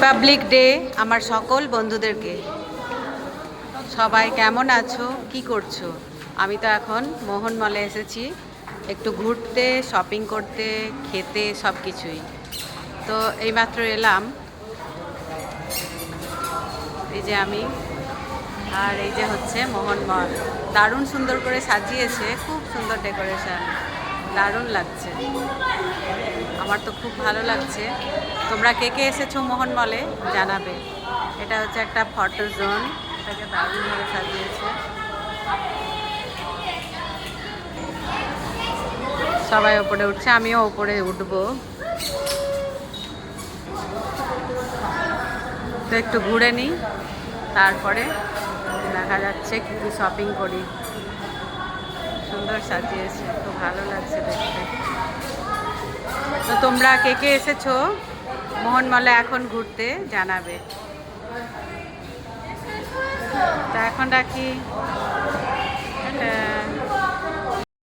Republic day আমার সকল বন্ধুদেরকে। সবাই কেমন আছো, কি করছো? আমি তো এখন মোহন মলে এসেছি একটু ঘুরতে, শপিং করতে, খেতে, সব কিছুই। তো এইমাত্র এলাম। এই যে আমি, আর এই যে হচ্ছে মোহন মল। দারুণ সুন্দর করে সাজিয়েছে, খুব সুন্দর ডেকোরেশন, দারুণ লাগছে। আমার তো খুব ভালো লাগছে। তোমরা কে কে এসেছো মোহন মলে জানাবে। এটা হচ্ছে একটা ফটো জোন, এটাকে দারুণভাবে সাজিয়েছে। সবাই ওপরে উঠছে, আমিও ওপরে উঠবো। তো একটু ঘুরে নিই, তারপরে দেখা যাচ্ছে কি কি শপিং করি। সুন্দর সাজিয়েছে, খুব ভালো লাগছে দেখতে। তো তোমরা কে কে এসেছো মোহন মলে এখন ঘুরতে জানাবে। তা এখন রাখি।